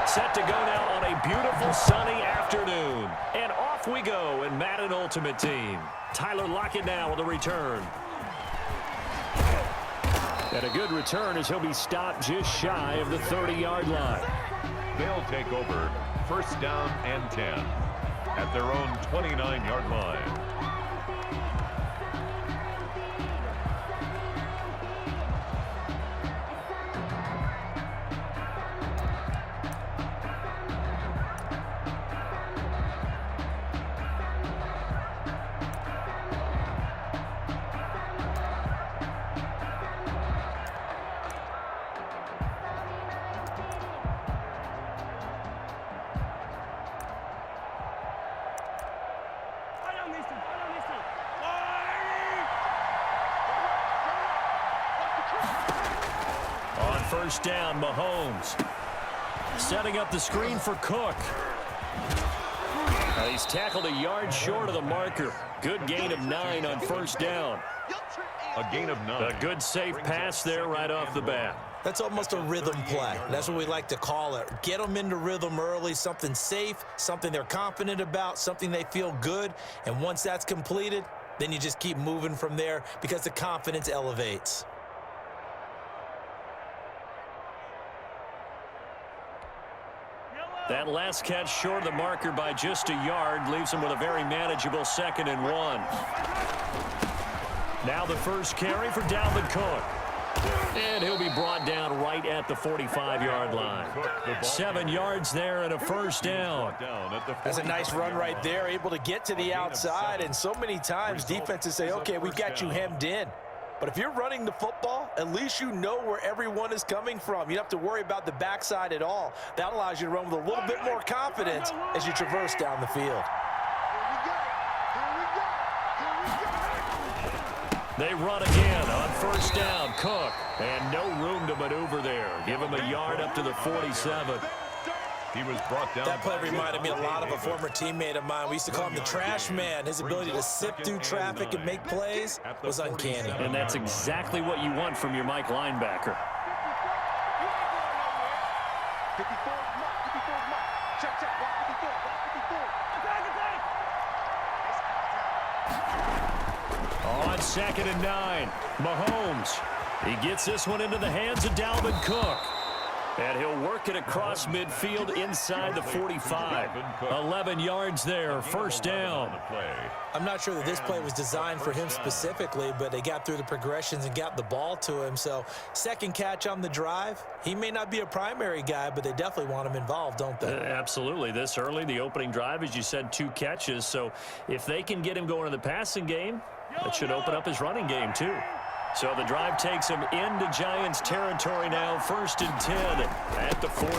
Set to go now on a beautiful sunny afternoon. And off we go in Madden Ultimate Team. Tyler Lockett now with a return. And a good return as he'll be stopped just shy of the 30-yard line. They'll take over first down and 10 at their own 29-yard line. On first down, Mahomes. Setting up the screen for Cook. He's tackled a yard short of the marker. Good gain of 9 on first down. A gain of 9. A good safe pass there right off the bat. That's almost a rhythm play. That's what we like to call it. Get them into rhythm early, something safe, something they're confident about, something they feel good. And once that's completed, then you just keep moving from there because the confidence elevates. That last catch short of the marker by just a yard leaves him with a very manageable 2nd and 1. Now the first carry for Dalvin Cook. And he'll be brought down right at the 45-yard line. 7 yards there and a first down. That's a nice run right there, able to get to the outside. And so many times defenses say, okay, we've got you hemmed in. But if you're running the football, at least you know where everyone is coming from. You don't have to worry about the backside at all. That allows you to run with a little bit more confidence as you traverse down the field. They run again on first down. Cook. And no room to maneuver there. Give him a yard up to the 47. He was brought down. That play reminded me a lot of a former teammate of mine. We used to call him the trash man. His ability to sift through traffic and make plays was uncanny. And that's exactly what you want from your Mike linebacker. On 2nd and 9, Mahomes. He gets this one into the hands of Dalvin Cook. And he'll work it across midfield inside the 45. 11 yards there, first down. I'm not sure that this play was designed for him specifically, but they got through the progressions and got the ball to him. So, second catch on the drive. He may not be a primary guy, but they definitely want him involved, don't they? Absolutely. This early, the opening drive, as you said, 2 catches. So, if they can get him going in the passing game, that should open up his running game, too. So the drive takes him into Giants territory now, 1st and 10 at the 43.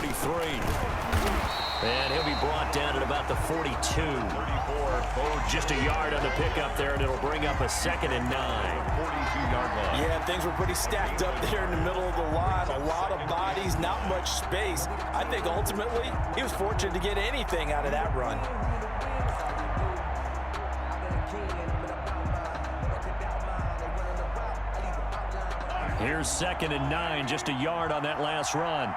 And he'll be brought down at about the 42. 34. Just a yard on the pickup there, and it'll bring up a 2nd and 9. 42-yard line. Yeah, things were pretty stacked up there in the middle of the line. A lot of bodies, not much space. I think ultimately he was fortunate to get anything out of that run. Here's 2nd and 9, just a yard on that last run.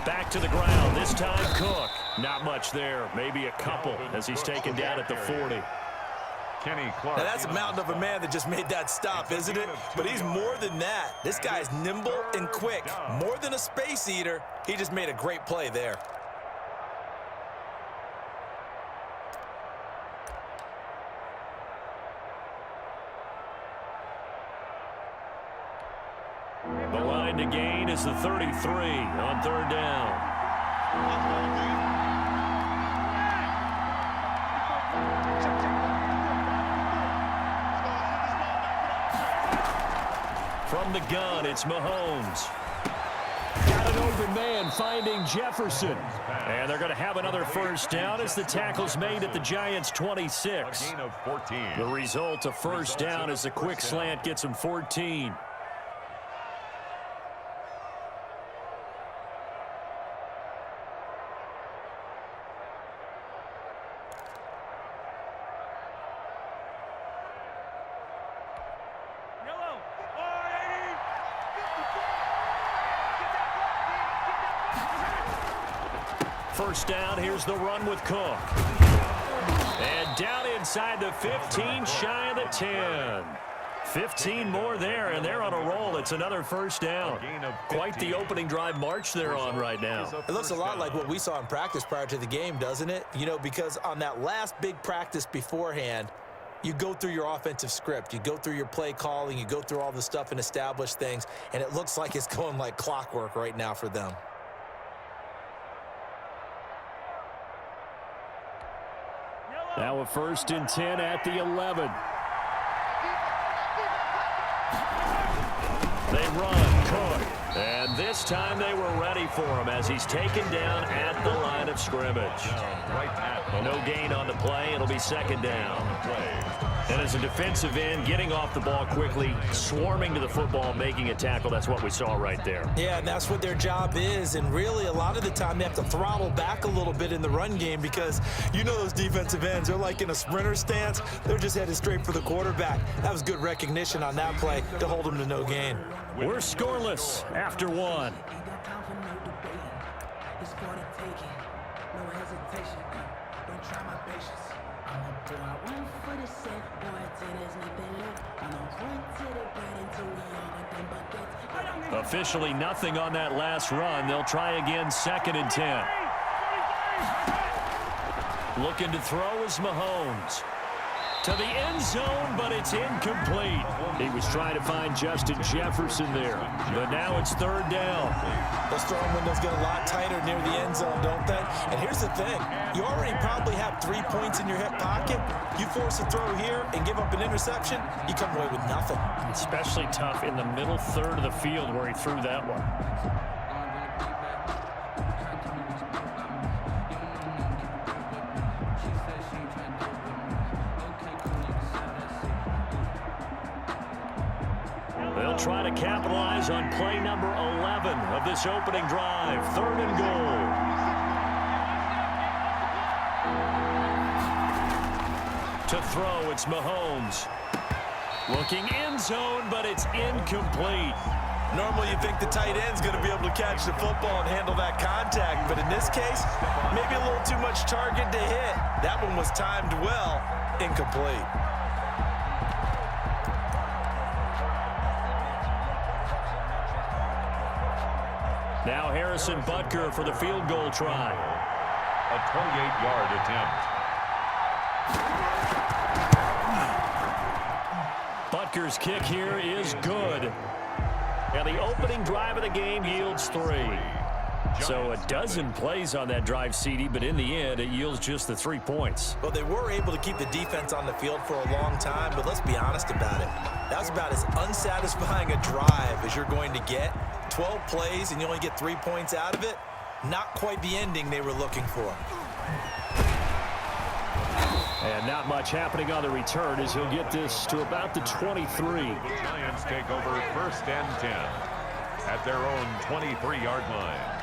Back to the ground, this time Cook. Not much there, maybe a couple as he's taken down at the 40. Kenny Clark. Now that's a mountain of a man that just made that stop, isn't it? But he's more than that. This guy's nimble and quick. More than a space eater, he just made a great play there. The line to gain is the 33 on 3rd down. From the gun, it's Mahomes. Got an open man finding Jefferson. And they're going to have another first down as the tackle's made at the Giants' 26. A gain of 14. The result of first down as the quick slant gets him 14. First down, here's the run with Cook. And down inside the 15, shy of the 10. 15 more there, and they're on a roll. It's another first down. Quite the opening drive march they're on right now. It looks a lot like what we saw in practice prior to the game, doesn't it? You know, because on that last big practice beforehand, you go through your offensive script. You go through your play calling. You go through all the stuff and establish things, and it looks like it's going like clockwork right now for them. Now a 1st and 10 at the 11. They run, Cook. And this time they were ready for him as he's taken down at the line of scrimmage. No gain on the play. It'll be 2nd down. And as a defensive end, getting off the ball quickly, swarming to the football, making a tackle, that's what we saw right there. Yeah, and that's what their job is. And really, a lot of the time, they have to throttle back a little bit in the run game because you know those defensive ends, they're like in a sprinter stance. They're just headed straight for the quarterback. That was good recognition on that play to hold them to no gain. We're scoreless after 1. Officially nothing on that last run. They'll try again, 2nd and 10. Looking to throw is Mahomes. To the end zone, but it's incomplete. He was trying to find Justin Jefferson there, but now it's 3rd down. Those throwing windows get a lot tighter near the end zone, don't they? And here's the thing. You already probably have 3 points in your hip pocket. You force a throw here and give up an interception, you come away with nothing. Especially tough in the middle third of the field where he threw that one. They'll try to capitalize on play number 11 of this opening drive. 3rd and goal. To throw, it's Mahomes. Looking end zone, but it's incomplete. Normally you think the tight end's going to be able to catch the football and handle that contact, but in this case, maybe a little too much target to hit. That one was timed well, incomplete. Now Harrison Butker for the field goal try. A 28-yard attempt. Butker's kick here is good. And the opening drive of the game yields 3. So a dozen plays on that drive, CD, but in the end, it yields just the 3 points. Well, they were able to keep the defense on the field for a long time, but let's be honest about it. That's about as unsatisfying a drive as you're going to get. 12 plays and you only get 3 points out of it. Not quite the ending they were looking for. And not much happening on the return as he'll get this to about the 23. The Giants take over 1st and 10 at their own 23-yard line.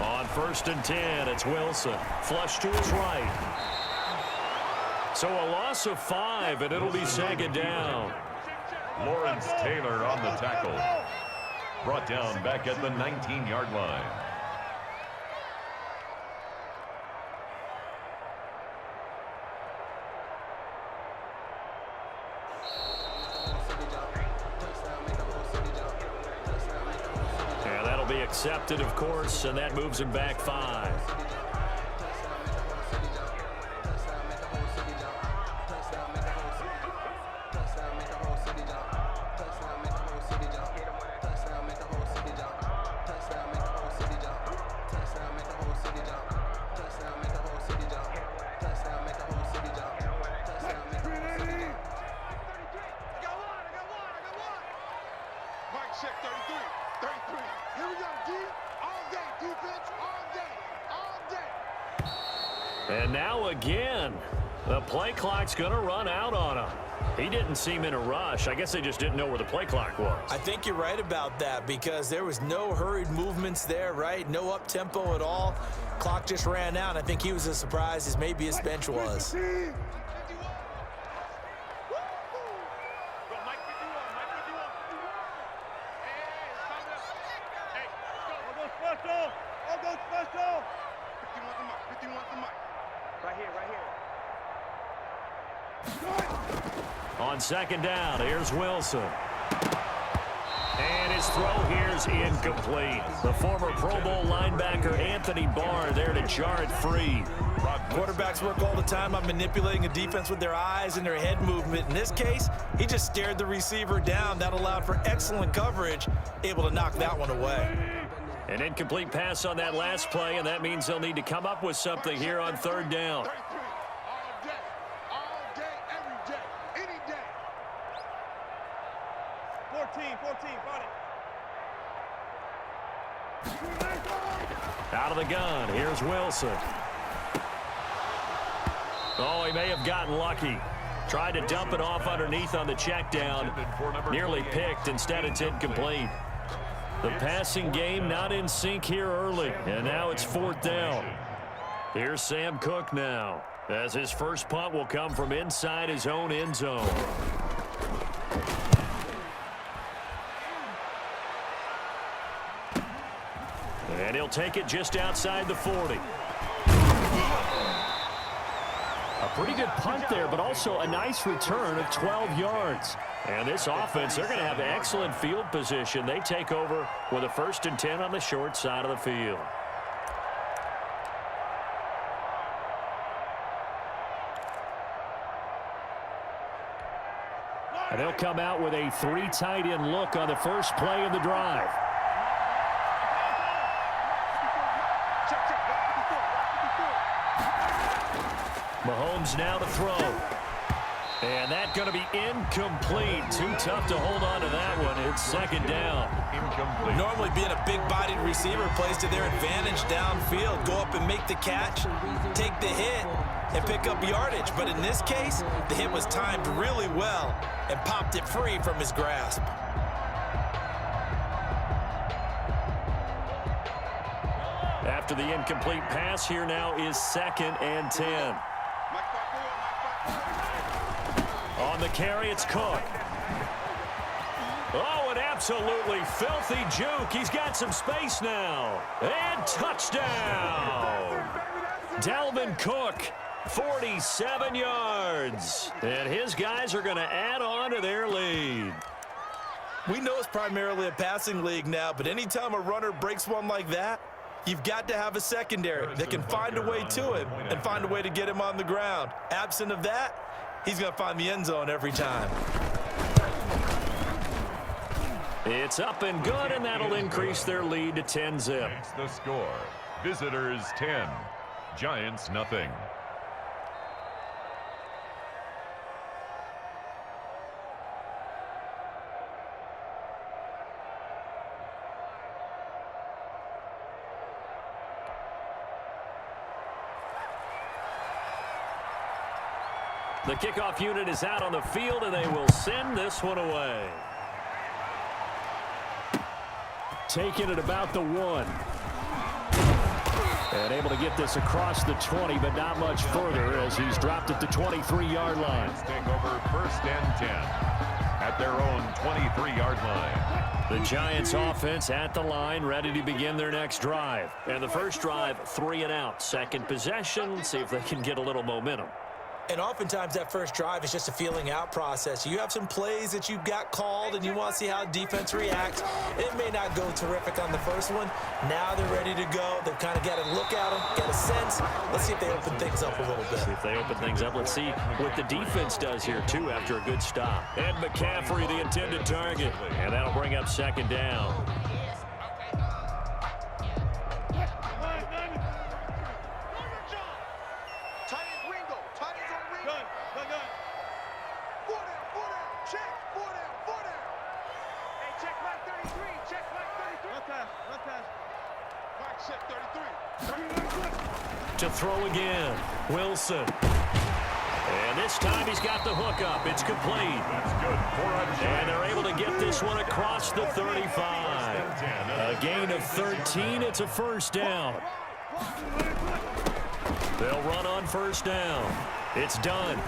On 1st and 10, it's Wilson. Flush to his right. So a loss of 5, and it'll be 2nd down. Lawrence Taylor on the tackle. Brought down back at the 19-yard line. Accepted, of course, and that moves him back 5. And now again, the play clock's going to run out on him. He didn't seem in a rush. I guess they just didn't know where the play clock was. I think you're right about that because there was no hurried movements there, right? No up-tempo at all. Clock just ran out. I think he was as surprised as maybe his bench was. On second down, here's Wilson. And his throw here's incomplete. The former Pro Bowl linebacker Anthony Barr there to jar it free. Quarterbacks work all the time on manipulating a defense with their eyes and their head movement. In this case, he just stared the receiver down. That allowed for excellent coverage, able to knock that one away. An incomplete pass on that last play, and that means they'll need to come up with something here on third down. Out of the gun, here's Wilson. Oh, he may have gotten lucky. Tried to dump it off underneath on the check down. Nearly picked, instead it's incomplete. The passing game not in sync here early, and now it's fourth down. Here's Sam Cook now, as his first punt will come from inside his own end zone. And he'll take it just outside the 40. A pretty good punt there, but also a nice return of 12 yards. And this offense, they're going to have excellent field position. They take over with a 1st and 10 on the short side of the field. And they'll come out with a 3 tight end look on the first play of the drive. Mahomes now to throw. And that's going to be incomplete. Too tough to hold on to that one. It's second down. Incomplete. Normally being a big-bodied receiver plays to their advantage downfield. Go up and make the catch, take the hit, and pick up yardage. But in this case, the hit was timed really well and popped it free from his grasp. After the incomplete pass, here now is 2nd and 10. On the carry, it's Cook. Oh, an absolutely filthy juke. He's got some space now. And touchdown. Dalvin Cook, 47 yards. And his guys are going to add on to their lead. We know it's primarily a passing league now, but anytime a runner breaks one like that, you've got to have a secondary that can find a way to him and find a way to get him on the ground. Absent of that, he's going to find the end zone every time. It's up and good, and that'll increase their lead to 10-zip. That's the score. Visitors 10, Giants nothing. The kickoff unit is out on the field, and they will send this one away. Taking it about the 1. And able to get this across the 20, but not much further as he's dropped at the 23-yard line. Take over 1st and 10 at their own 23-yard line. The Giants offense at the line, ready to begin their next drive. And the first drive, 3 and out. Second possession, let's see if they can get a little momentum. And oftentimes that first drive is just a feeling out process. You have some plays that you've got called and you want to see how defense reacts. It may not go terrific on the first one. Now they're ready to go. They've kind of got to look at them, get a sense. Let's see if they open things up a little bit. See if they open things up. Let's see what the defense does here, too, after a good stop. And McCaffrey, the intended target. And that'll bring up second down. To throw again. Wilson. And this time he's got the hook up. It's complete. That's good. 4 out of 10. And they're able to get this one across the 35. A gain of 13. It's a first down. They'll run on first down. It's done.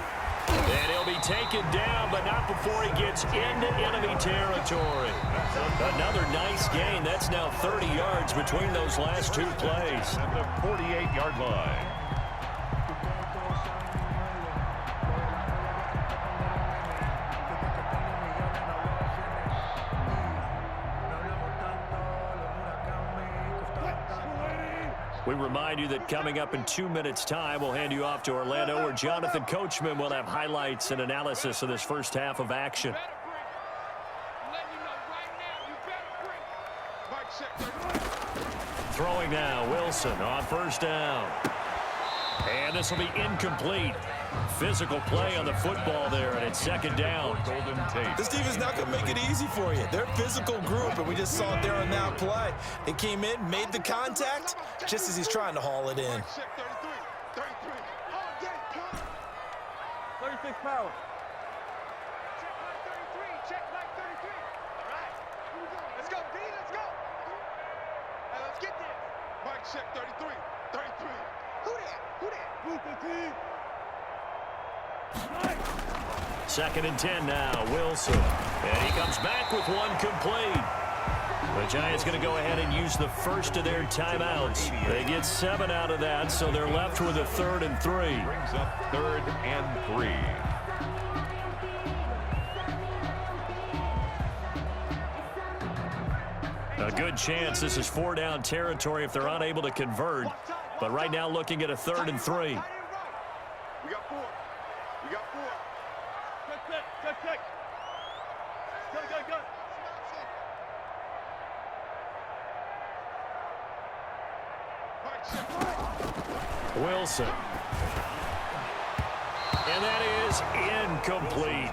And he'll be taken down, but not before he gets into enemy territory. Another nice gain. That's now 30 yards between those last two plays. At the 48-yard line. We remind you that coming up in 2 minutes' time, we'll hand you off to Orlando, where Jonathan Coachman will have highlights and analysis of this first half of action. Throwing now, Wilson on first down. And this will be incomplete. Physical play on the football there, and it's second down. Golden Tate. This team is not going to make it easy for you. They're a physical group, and we just saw it there on that play. They came in, made the contact, just as he's trying to haul it in. 36 power. Check like 33. Check like 33. All right. Let's go, B. Let's go. Hey, let's get this. Mike check 33. 33. Who that? Who that? Who's the team? Second and 10 now, Wilson. And he comes back with one complete. The Giants going to go ahead and use the first of their timeouts. They get 7 out of that, so they're left with a 3rd and 3. Brings up 3rd and 3. A good chance this is 4-down territory if they're unable to convert. But right now looking at a 3rd and 3. We got 4. We got 4. Check. Go. Mike check. Wilson. And that is incomplete.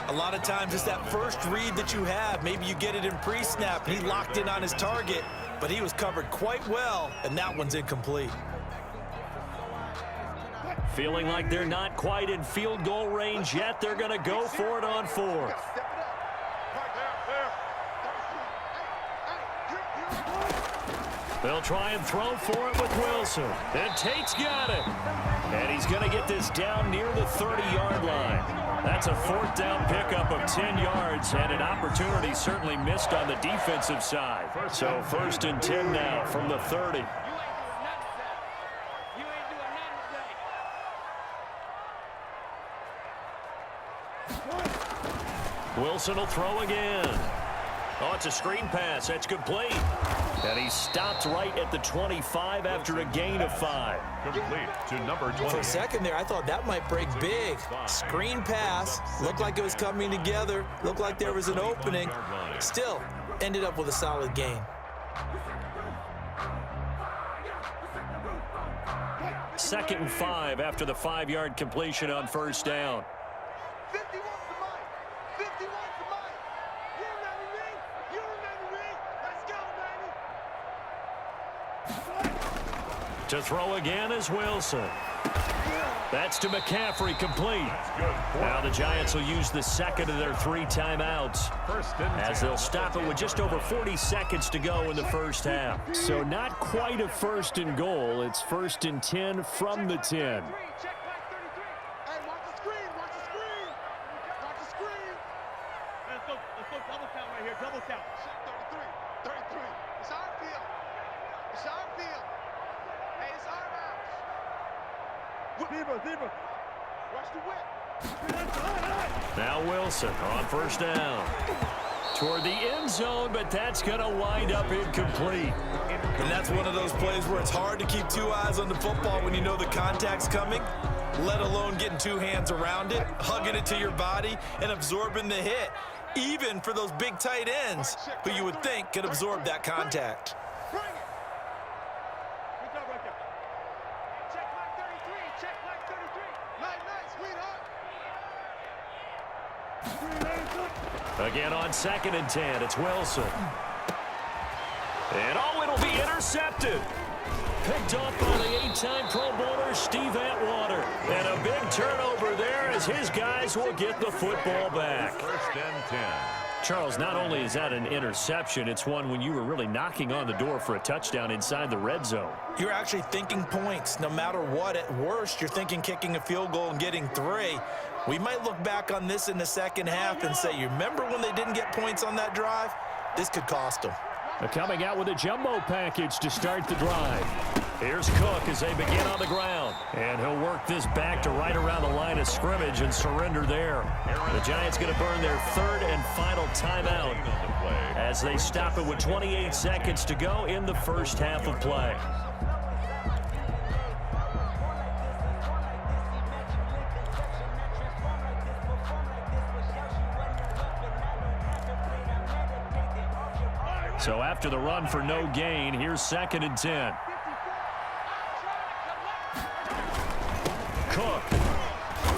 A lot of times it's that first read that you have. Maybe you get it in pre-snap, and he locked in on his target, but he was covered quite well, and that one's incomplete. Feeling like they're not quite in field goal range yet. They're going to go for it on 4th. They'll try and throw for it with Wilson. And Tate's got it. And he's going to get this down near the 30-yard line. That's a 4th down pickup of 10 yards, and an opportunity certainly missed on the defensive side. So 1st and 10 now from the 30. Wilson will throw again. Oh, it's a screen pass. That's complete. And he stopped right at the 25 after a gain of 5. Complete to number 20. For a second there, I thought that might break big. Screen pass. Looked like it was coming together. Looked like there was an opening. Still, ended up with a solid gain. Second and 5 after the 5-yard completion on first down. 51 for Mike. 51 for Mike. You remember me? You remember me? Let's go, baby. To throw again is Wilson. That's to McCaffrey, complete. Now the Giants will use the second of their 3 timeouts, as they'll stop it with just over 40 seconds to go in the first half. So not quite a 1st and goal. It's 1st and 10 from the 10. Check like 33. Hey, watch the screen. Watch the screen. Watch the screen. Let's go double count right here. Double count. Check 33. 33. It's our field. It's our field. Hey, it's our house. Zebra. Watch the whip. Now Wilson on first down. Toward the end zone, but that's going to wind up incomplete. And that's one of those plays where it's hard to keep 2 eyes on the football when you know the contact's coming, let alone getting 2 hands around it, hugging it to your body, and absorbing the hit, even for those big tight ends who you would think could absorb that contact. Bring it. Good job right there. Check like 33. Check like 33. Night, sweetheart. Again on 2nd and 10, it's Wilson. And oh, it'll be intercepted. Picked off by the 8-time Pro Bowler Steve Atwater. And a big turnover there as his guys will get the football back. First and 10. Charles, not only is that an interception, it's one when you were really knocking on the door for a touchdown inside the red zone. You're actually thinking points. No matter what, at worst, you're thinking kicking a field goal and getting 3. We might look back on this in the second half and say, you remember when they didn't get points on that drive? This could cost them. They're coming out with a jumbo package to start the drive. Here's Cook as they begin on the ground. And he'll work this back to right around the line of scrimmage and surrender there. The Giants going to burn their 3rd and final timeout as they stop it with 28 seconds to go in the first half of play. So after the run for no gain, here's 2nd and 10. Cook.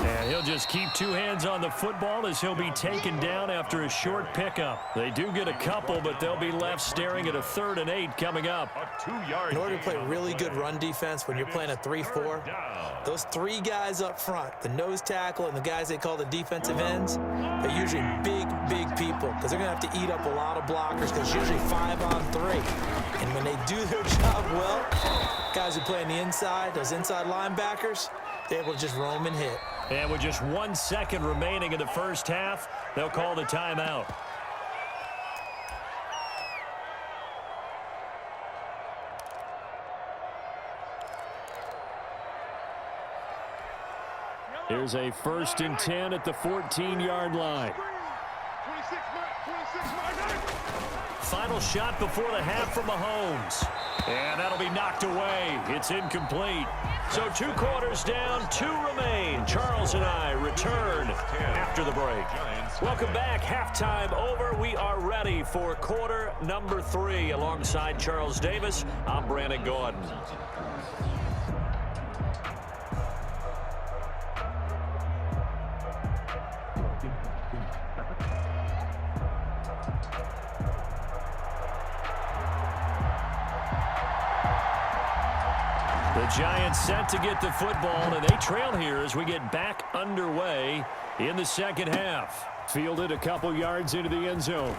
And he'll just keep 2 hands on the football as he'll be taken down after a short pickup. They do get a couple, but they'll be left staring at a 3rd and 8 coming up. In order to play really good run defense when you're playing a 3-4, those 3 guys up front, the nose tackle and the guys they call the defensive ends, they're usually big people because they're going to have to eat up a lot of blockers because it's usually 5 on 3. And when they do their job well, guys who play on the inside, those inside linebackers, they're able to just roam and hit. And with just 1 second remaining in the first half, they'll call the timeout. Here's a 1st and 10 at the 14-yard line. Final shot before the half from Mahomes. And that'll be knocked away. It's incomplete. So 2 quarters down, 2 remain. Charles and I return after the break. Welcome back. Halftime over. We are ready for quarter number 3. Alongside Charles Davis, I'm Brandon Gordon. The Giants set to get the football, and they trail here as we get back underway in the second half. Fielded a couple yards into the end zone.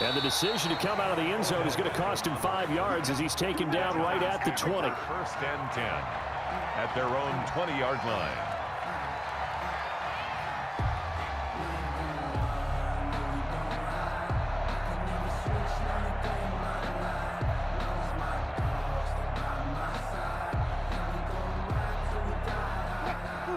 And the decision to come out of the end zone is going to cost him 5 yards as he's taken down right at the 20. 1st and 10 at their own 20-yard line.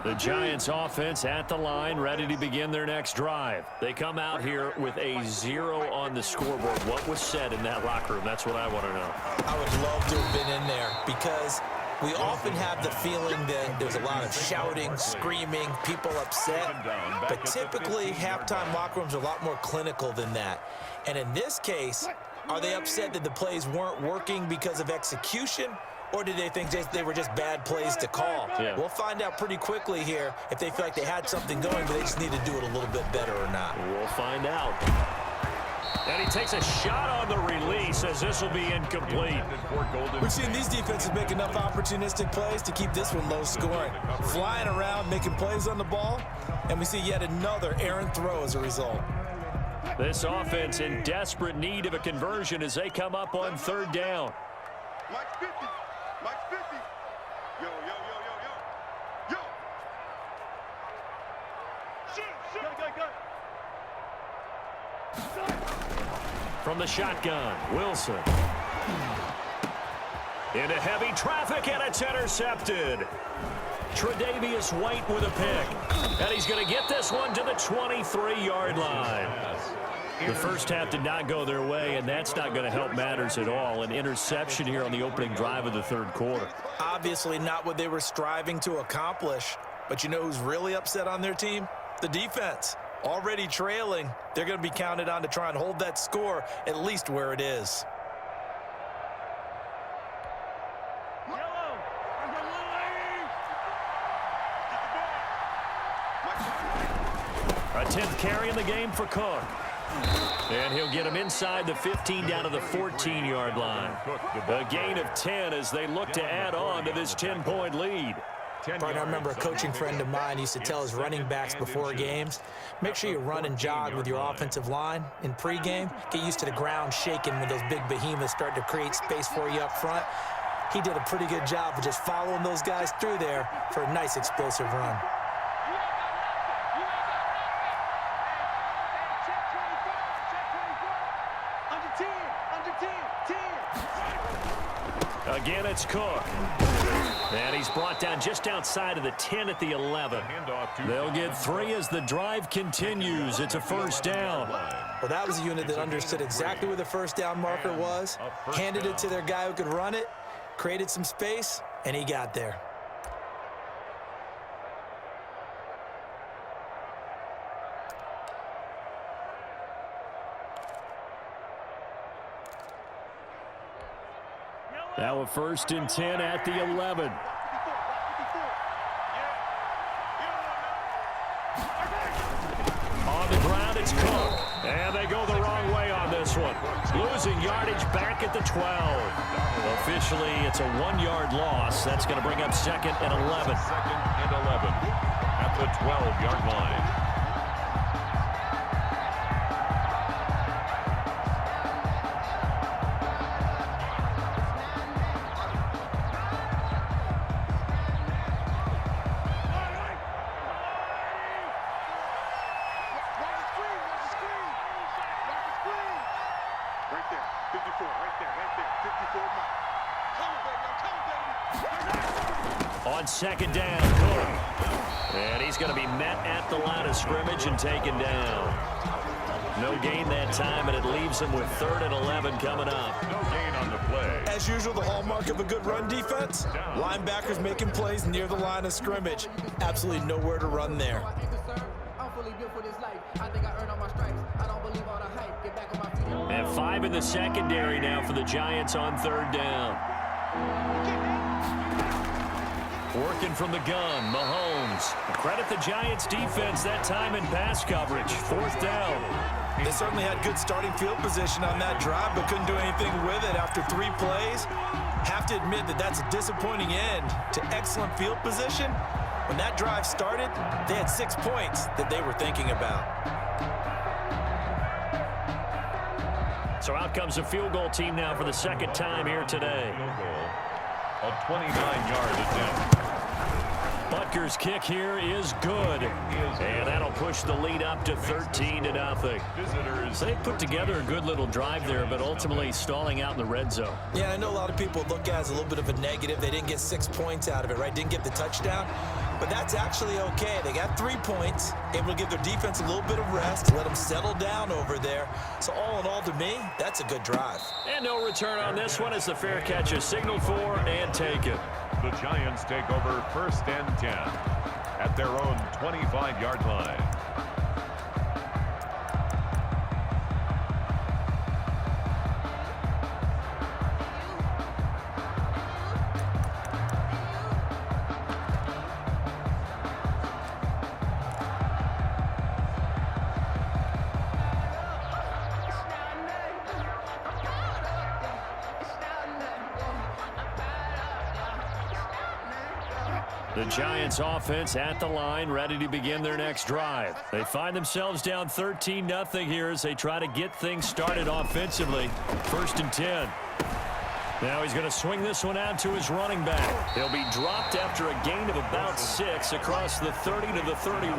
The Giants offense at the line, ready to begin their next drive. They come out here with a 0 on the scoreboard. What was said in that locker room? That's what I want to know. I would love to have been in there because we often have the feeling that there's a lot of shouting, screaming, people upset. But typically, halftime locker rooms are a lot more clinical than that. And in this case, are they upset that the plays weren't working because of execution? Or did they think they were just bad plays to call? Yeah. We'll find out pretty quickly here if they feel like they had something going, but they just need to do it a little bit better or not. We'll find out. And he takes a shot on the release as this will be incomplete. We've seen these defenses make enough opportunistic plays to keep this one low scoring. Flying around, making plays on the ball, and we see yet another errant throw as a result. This offense in desperate need of a conversion as they come up on 3rd down. Mike's 50. Mike's 50. Yo. Go. From the shotgun, Wilson. Into heavy traffic, and it's intercepted. Tre'Davious White with a pick. And he's going to get this one to the 23-yard line. The first half did not go their way, and that's not going to help matters at all. An interception here on the opening drive of the 3rd quarter. Obviously not what they were striving to accomplish. But you know who's really upset on their team? The defense. Already trailing, they're going to be counted on to try and hold that score at least where it is. A 10th carry in the game for Cook. And he'll get him inside the 15 down to the 14-yard line. A gain of 10 as they look to add on to this 10-point lead. Partner, I remember a coaching friend of mine used to tell his running backs before games, make sure you run and jog with your offensive line in pregame. Get used to the ground shaking when those big behemoths start to create space for you up front. He did a pretty good job of just following those guys through there for a nice explosive run. Again, it's Cook. And he's brought down just outside of the 10 at the 11. They'll get 3 as the drive continues. It's a first down. Well, that was a unit that understood exactly where the first down marker was, handed it to their guy who could run it, created some space, and he got there. Now a first and 10 at the 11. On the ground, it's Cook. And they go the wrong way on this one. Losing yardage back at the 12. Officially, it's a 1-yard loss. That's going to bring up second and 11. Second and 11 at the 12-yard line. On second down, Cook. And he's going to be met at the line of scrimmage and taken down. No gain that time, and it leaves him with 3rd and 11 coming up. No gain on the play. As usual, the hallmark of a good run defense, linebackers making plays near the line of scrimmage. Absolutely nowhere to run there. And 5 in the secondary now for the Giants on 3rd down. Working from the gun, Mahomes. Credit the Giants defense that time in pass coverage. 4th down. They certainly had good starting field position on that drive, but couldn't do anything with it after 3 plays. Have to admit that that's a disappointing end to excellent field position. When that drive started, they had 6 points that they were thinking about. So out comes a field goal team now for the 2nd time here today. A 29-yard attempt. Butker's kick here is good. And that'll push the lead up to 13-0. So they put together a good little drive there, but ultimately stalling out in the red zone. Yeah, I know a lot of people look at it as a little bit of a negative. They didn't get 6 points out of it, right? Didn't get the touchdown. But that's actually okay. They got 3 points, able to give their defense a little bit of rest, let them settle down over there. So all in all, to me, that's a good drive. And no return on this one as the fair catch is signaled for and taken. The Giants take over 1st and 10 at their own 25-yard line. The Giants offense at the line, ready to begin their next drive. They find themselves down 13-0 here as they try to get things started offensively. 1st and 10. Now he's going to swing this one out to his running back. He'll be dropped after a gain of about 6 across the 30 to the 31.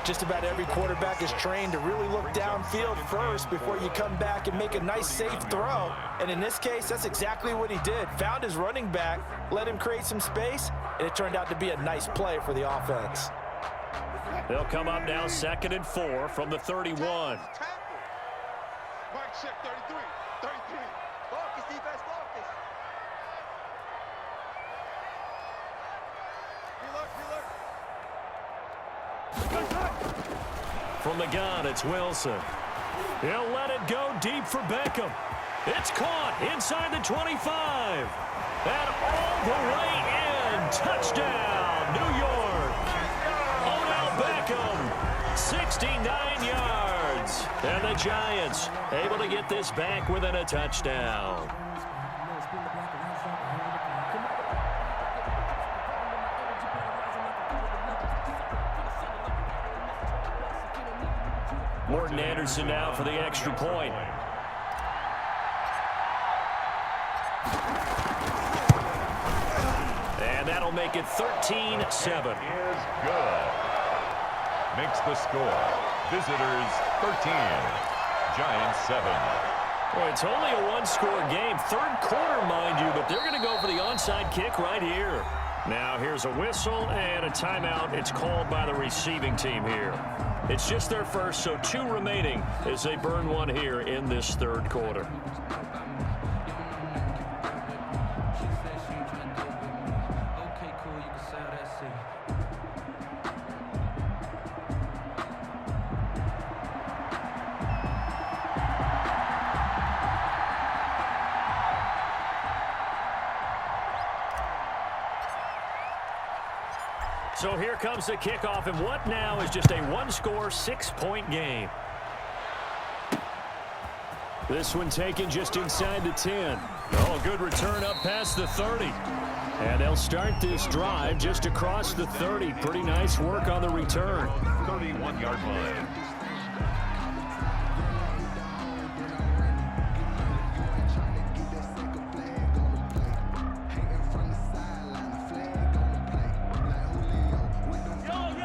Just about every quarterback is trained to really look downfield first before you come back and make a nice, safe throw. And in this case, that's exactly what he did. Found his running back, let him create some space, and it turned out to be a nice play for the offense. They'll come up now 2nd and 4 from the 31. Mike check 33. 33. Focus, defense, focus. From the gun, it's Wilson. He'll let it go deep for Beckham. It's caught inside the 25. And all the way in. Touchdown, New York. Odell Beckham, 69 yards. yards. And the Giants able to get this back within a touchdown. Morton Anderson now for the extra point. And that'll make it 13-7. Is good. Makes the score. Visitors 13. Giants 7. Well, it's only a one-score game. Third quarter, mind you, but they're going to go for the onside kick right here. Now here's a whistle and a timeout. It's called by the receiving team here. It's just their first, so 2 remaining as they burn one here in this third quarter. So here comes the kickoff, and what now is just a one-score, 6-point game. This one taken just inside the 10. Oh, good return up past the 30. And they'll start this drive just across the 30. Pretty nice work on the return. 31-yard line.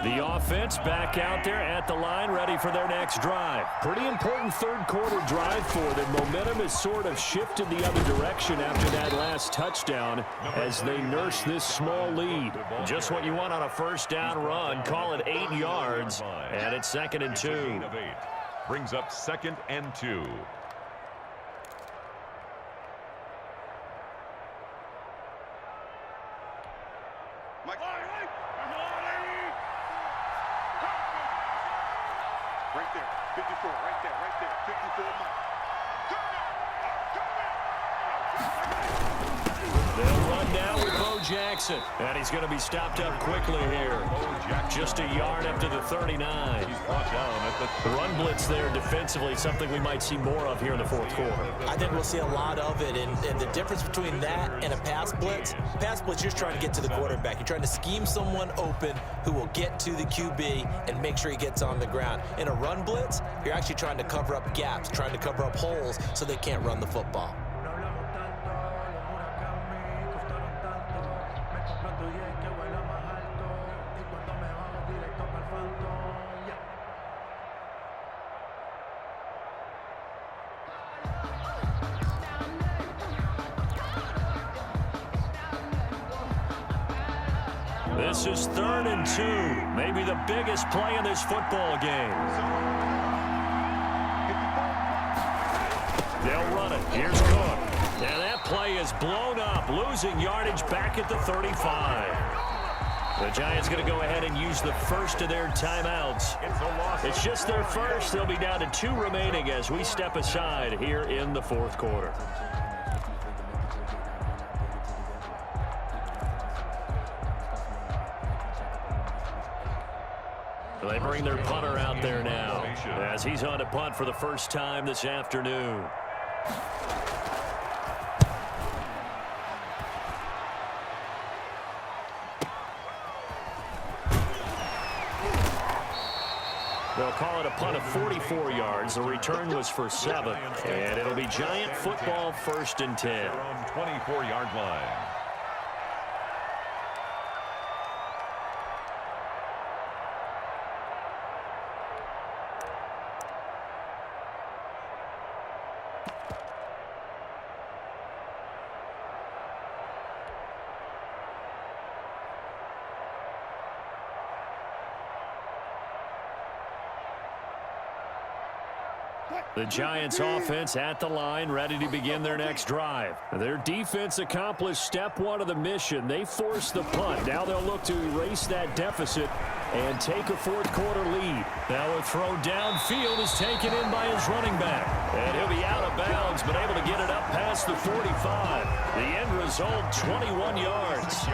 The offense back out there at the line, ready for their next drive. Pretty important third quarter drive for them. Momentum has sort of shifted the other direction after that last touchdown as they nurse this small lead. Just what you want on a first down run. Call it 8 yards, and it's 2nd and 2. Brings up 2nd and 2. Right there, 54, right there, 54, Mike. They'll run now with Bo Jackson, and he's going to be stopped up quickly here. Just a yard up to the 39. He's brought down at The run blitz there defensively, something we might see more of here in the fourth quarter. I think we'll see a lot of it, and the difference between that and a pass blitz, you're just trying to get to the quarterback. You're trying to scheme someone open who will get to the QB and make sure he gets on the ground. In a run blitz, you're actually trying to cover up gaps, trying to cover up holes so they can't run the football. This is 3rd and 2, maybe the biggest play in this football game. They'll run it. Here's Cook. And that play is blown up, losing yardage back at the 35. The Giants going to go ahead and use the first of their timeouts. It's just their first. They'll be down to 2 remaining as we step aside here in the fourth quarter. They bring their punter out there now as he's on to punt for the first time this afternoon. They'll call it a punt of 44 yards. The return was for 7, and it'll be Giant football 1st and 10. Their own 24-yard line. The Giants offense at the line, ready to begin their next drive. Their defense accomplished step 1 of the mission. They forced the punt. Now they'll look to erase that deficit and take a fourth quarter lead. Now a throw downfield is taken in by his running back. And he'll be out of bounds, but able to get it up past the 45. The end result, 21 yards.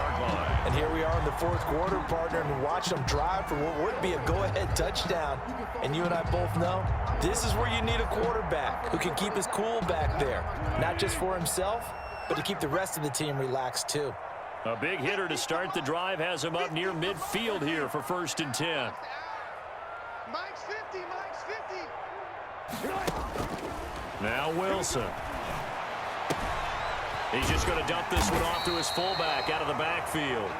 And here we are in the fourth quarter, partner, and watch them drive for what would be a go-ahead touchdown. And you and I both know this is where you need a quarterback who can keep his cool back there. Not just for himself, but to keep the rest of the team relaxed too. A big hitter to start the drive has him up near midfield here for 1st and 10. Mike's 50, Mike's 50. Now Wilson. He's just going to dump this one off to his fullback out of the backfield.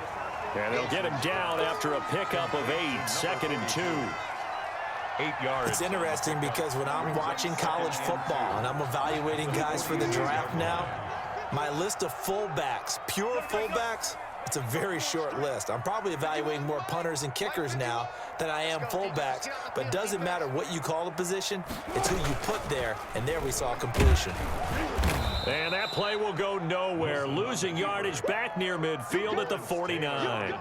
And they'll get him down after a pickup of 8, 2nd and 2. 8 yards. It's interesting because when I'm watching college football and I'm evaluating guys for the draft now, my list of fullbacks, pure fullbacks, it's a very short list. I'm probably evaluating more punters and kickers now than I am fullbacks, but it doesn't matter what you call the position, it's who you put there, and there we saw completion. And that play will go nowhere, losing yardage back near midfield at the 49.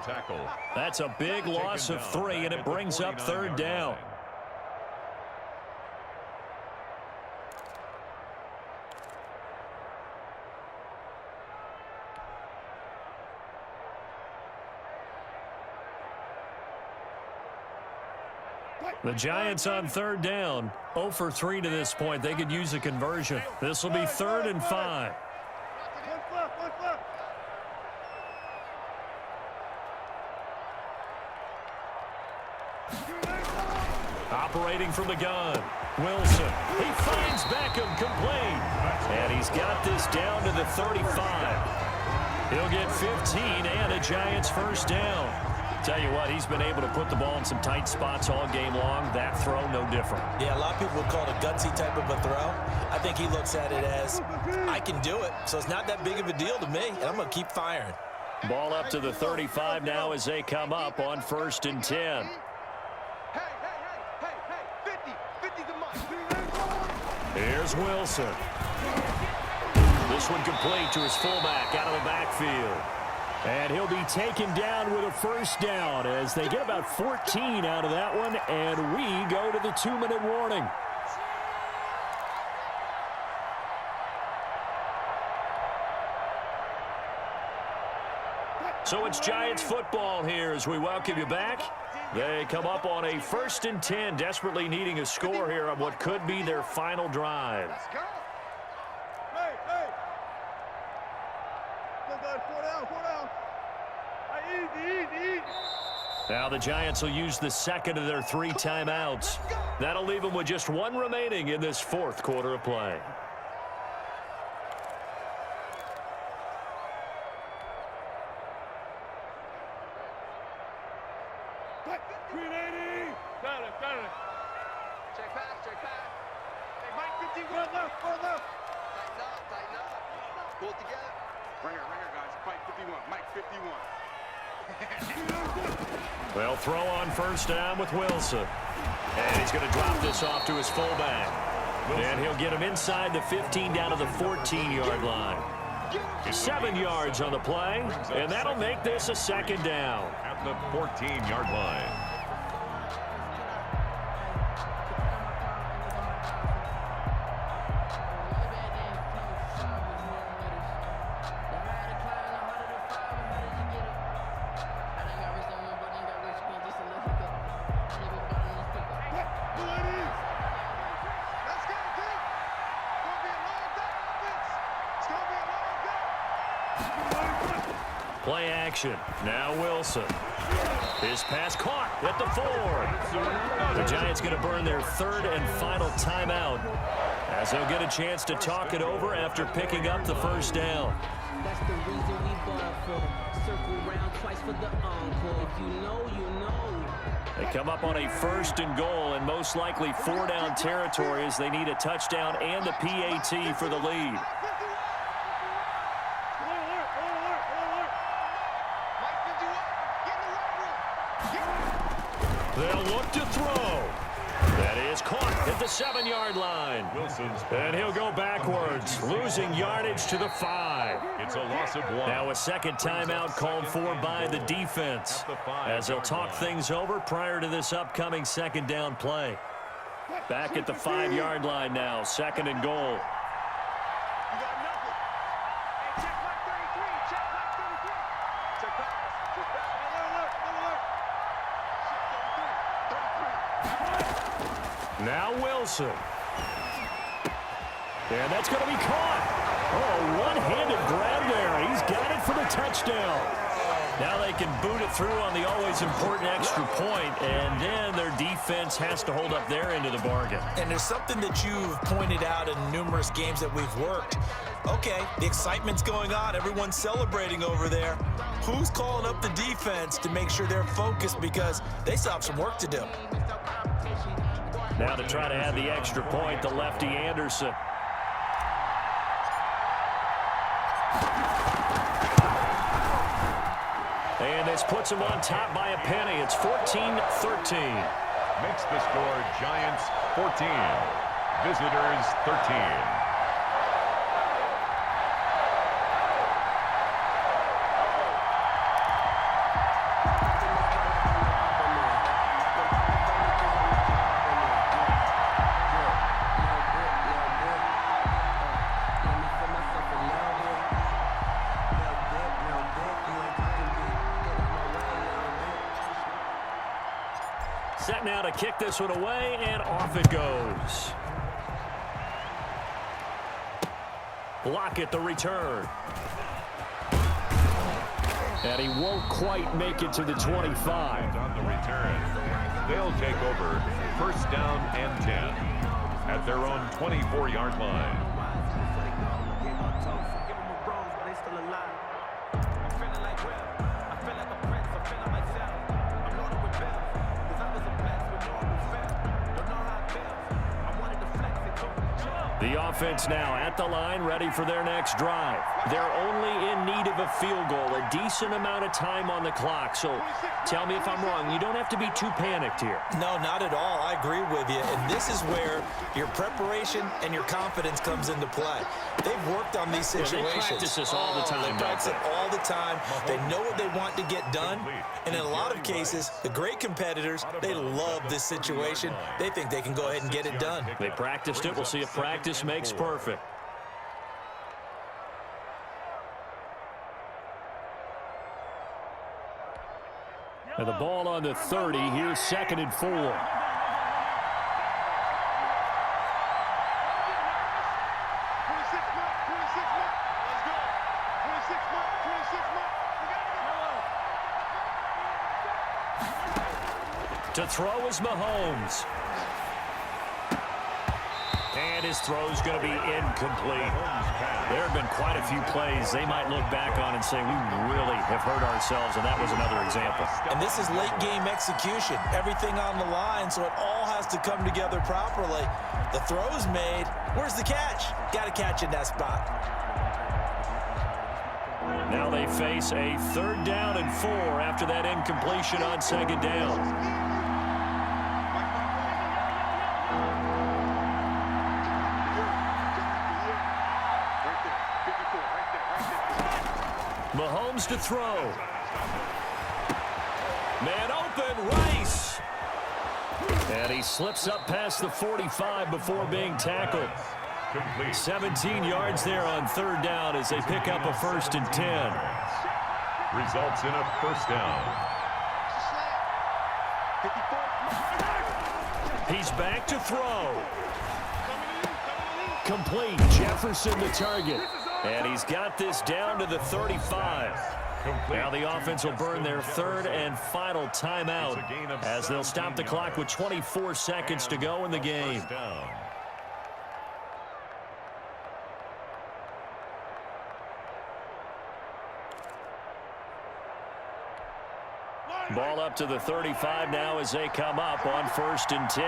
That's a big loss of 3, and it brings up 3rd down. The Giants on 3rd down, 0 for 3 to this point. They could use a conversion. This will be 3rd and 5. Operating from the gun, Wilson. He finds Beckham complete. And he's got this down to the 35. He'll get 15 and a Giants 1st down. Tell you what, he's been able to put the ball in some tight spots all game long. That throw, no different. Yeah, a lot of people would call it a gutsy type of a throw. I think he looks at it as, I can do it, so it's not that big of a deal to me, and I'm going to keep firing. Ball up to the 35 now as they come up on 1st and 10. Hey, 50 the Mike. Here's Wilson. This one complete to his fullback out of the backfield. And he'll be taken down with a 1st down as they get about 14 out of that one, and we go to the 2-minute warning. So it's Giants football here as we welcome you back. They come up on a 1st and 10, desperately needing a score here on what could be their final drive. Let's go. Now the Giants will use the 2nd of their 3 timeouts. That'll leave them with just 1 remaining in this 4th quarter of play. Check pass. Hey, Mike 50, go left. Tighten up. Pull it together. Ringer, guys. Mike 51. Mike 51. They'll throw on 1st down with Wilson. And he's going to drop this off to his fullback. And he'll get him inside the 15 down to the 14-yard line. 7 yards on the play, and that'll make this a 2nd down. At the 14-yard line. Play action. Now Wilson. His pass caught at the 4. The Giants going to burn their 3rd and final timeout as they'll get a chance to talk it over after picking up the 1st down. That's the reason we bought for circle round twice for the encore. If you know, you know. They come up on a 1st and goal and most likely 4-down territory as they need a touchdown and the PAT for the lead. They'll look to throw. That is is caught at the 7-yard line. And he'll go backwards, losing yardage to the 5. It's a loss of 1. Now a second timeout called for by the defense as they'll talk things over prior to this upcoming second down play. Back at the 5-yard line now, 2nd and goal. You got nothing. Hey, check like 33. Check like 33. Check back. Check back. Alert. Check 33. 33. Now Wilson. And that's going to be caught. Oh, one-handed grab there. He's got it for the touchdown. Now they can boot it through on the always important extra point, and then their defense has to hold up their end of the bargain. And there's something that you've pointed out in numerous games that we've worked. Okay, the excitement's going on. Everyone's celebrating over there. Who's calling up the defense to make sure they're focused because they still have some work to do? Now to try to add the extra point, the lefty Anderson. And this puts him on top by a penny. It's 14-13. Makes the score Giants 14. Visitors 13. Set now to kick this one away, and off it goes. Block at the return. And he won't quite make it to the 25. On the return, they'll take over 1st down and 10 at their own 24-yard line. The offense now at the line, ready for their next drive. They're only in need of a field goal, a decent amount of time on the clock. So tell me if I'm wrong. You don't have to be too panicked here. No, not at all. I agree with you. And this is where your preparation and your confidence comes into play. They've worked on these situations. They practice this all the time. They practice it all the time. They know what they want to get done. And in a lot of cases, the great competitors, they love this situation. They think they can go ahead and get it done. They practiced it. We'll see if practice makes perfect. And the ball on the 30. Here's 2nd and 4. 26 mark. Let's go. 26 mark. To throw is Mahomes. And his throw's going to be incomplete. There have been quite a few plays they might look back on and say, we really have hurt ourselves, and that was another example. And this is late game execution. Everything on the line, so it all has to come together properly. The throw's made. Where's the catch? Got to catch in that spot. Now they face a 3rd down and 4 after that incompletion on 2nd down. Mahomes to throw. Man open, Rice. And he slips up past the 45 before being tackled. 17 yards there on 3rd down as they pick up a 1st and 10. Results in a 1st down. He's back to throw. Complete. Jefferson the target. And he's got this down to the 35. Now the offense will burn their 3rd and final timeout as they'll stop the clock with 24 seconds to go in the game. Ball up to the 35 now as they come up on 1st and 10.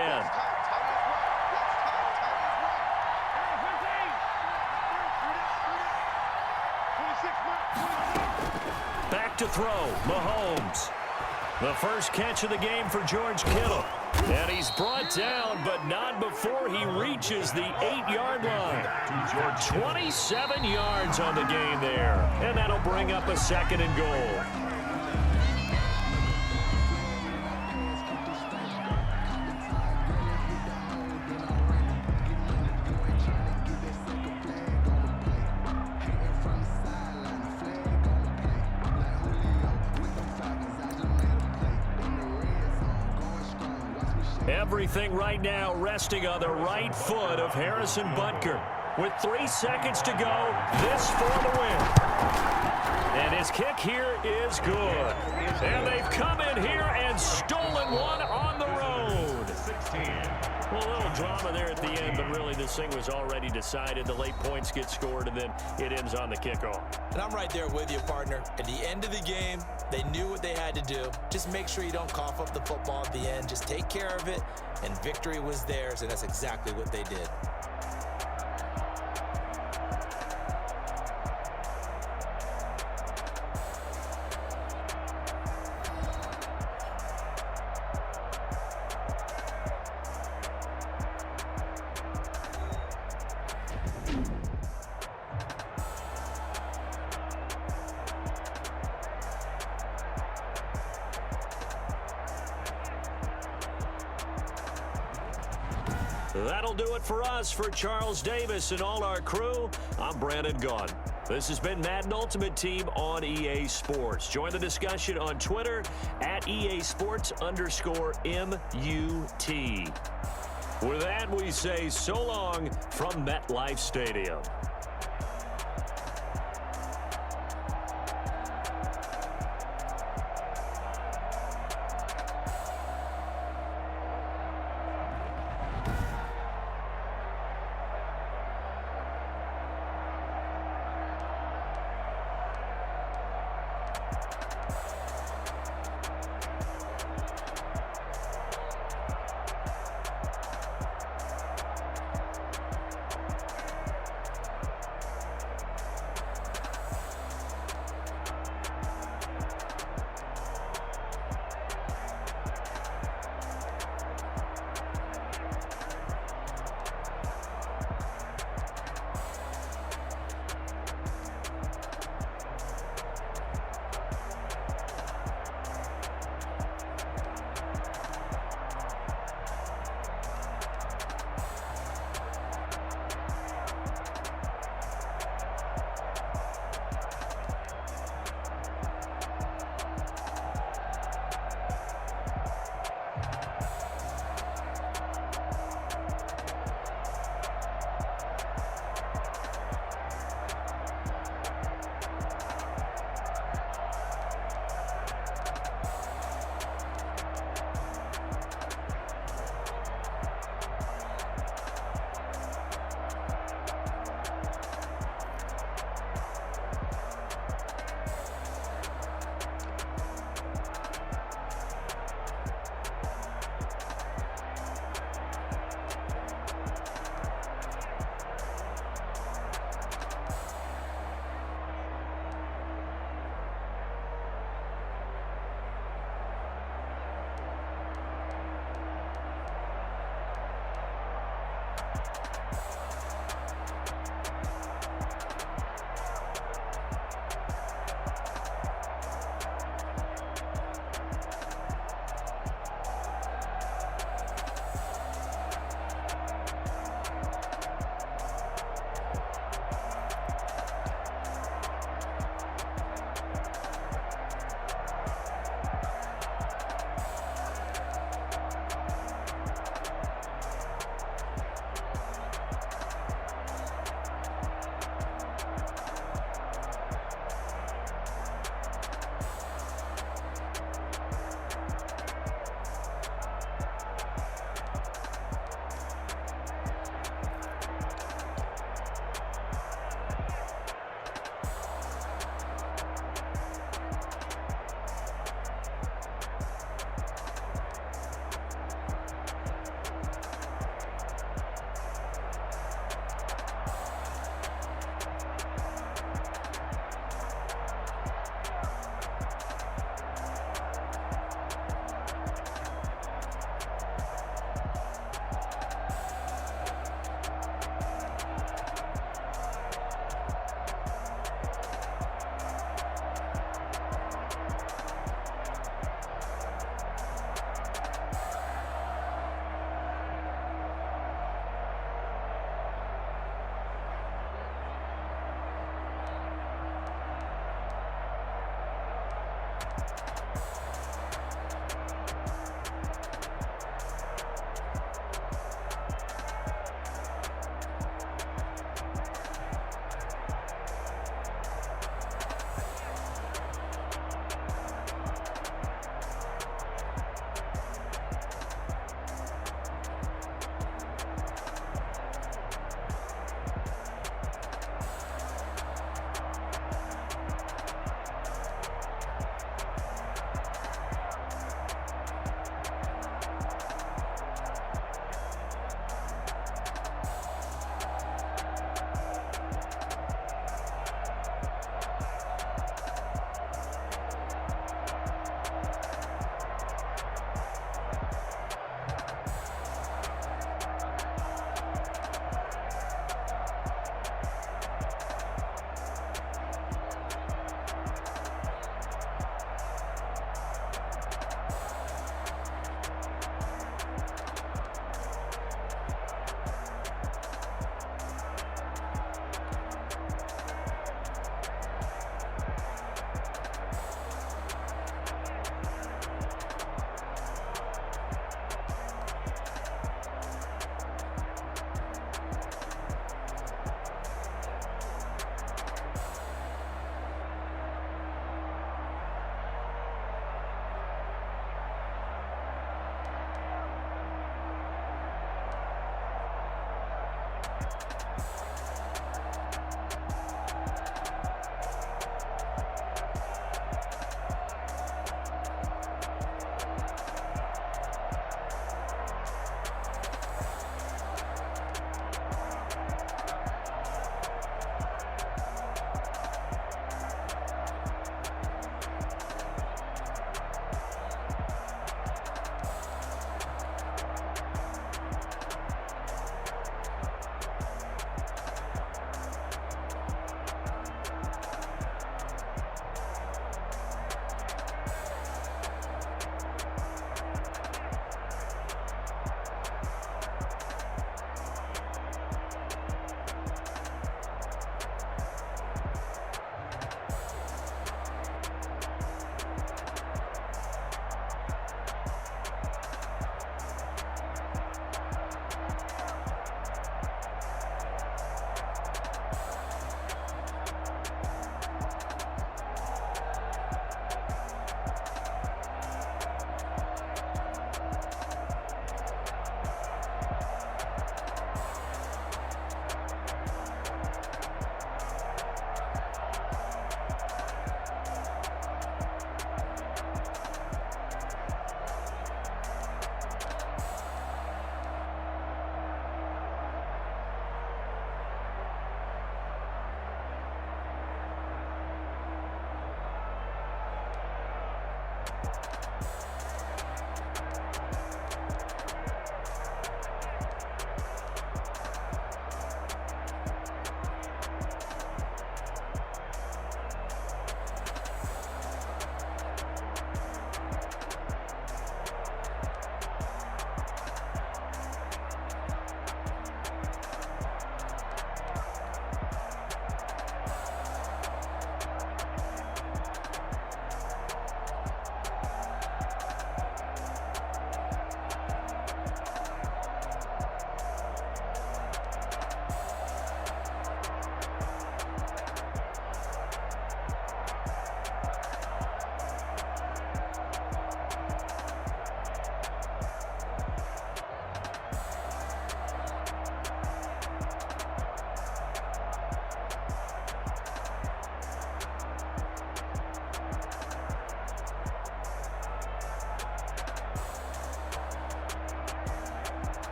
Back to throw, Mahomes. The first catch of the game for George Kittle. And he's brought down, but not before he reaches the 8-yard line. 27 yards on the game there. And that'll bring up a 2nd and goal. Everything right now resting on the right foot of Harrison Butker. With 3 seconds to go, this for the win. And his kick here is good. And they've come in here and stolen one on the road. 16. Well, a little drama there at the end, but really this thing was already decided. The late points get scored, and then it ends on the kickoff. And I'm right there with you, partner. At the end of the game, they knew what they had to do. Just make sure you don't cough up the football at the end. Just take care of it, and victory was theirs, and that's exactly what they did. That'll do it for us. For Charles Davis and all our crew, I'm Brandon Gaughan. This has been Madden Ultimate Team on EA Sports. Join the discussion on Twitter at EASports_MUT. With that, we say so long from MetLife Stadium.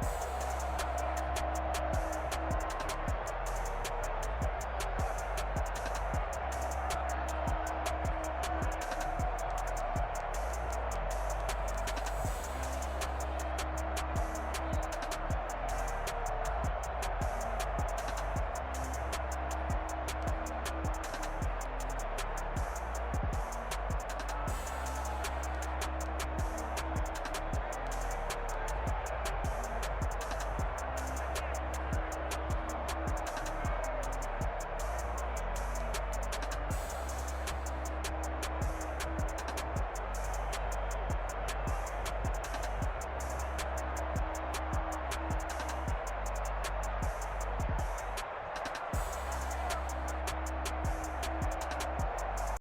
Thank you.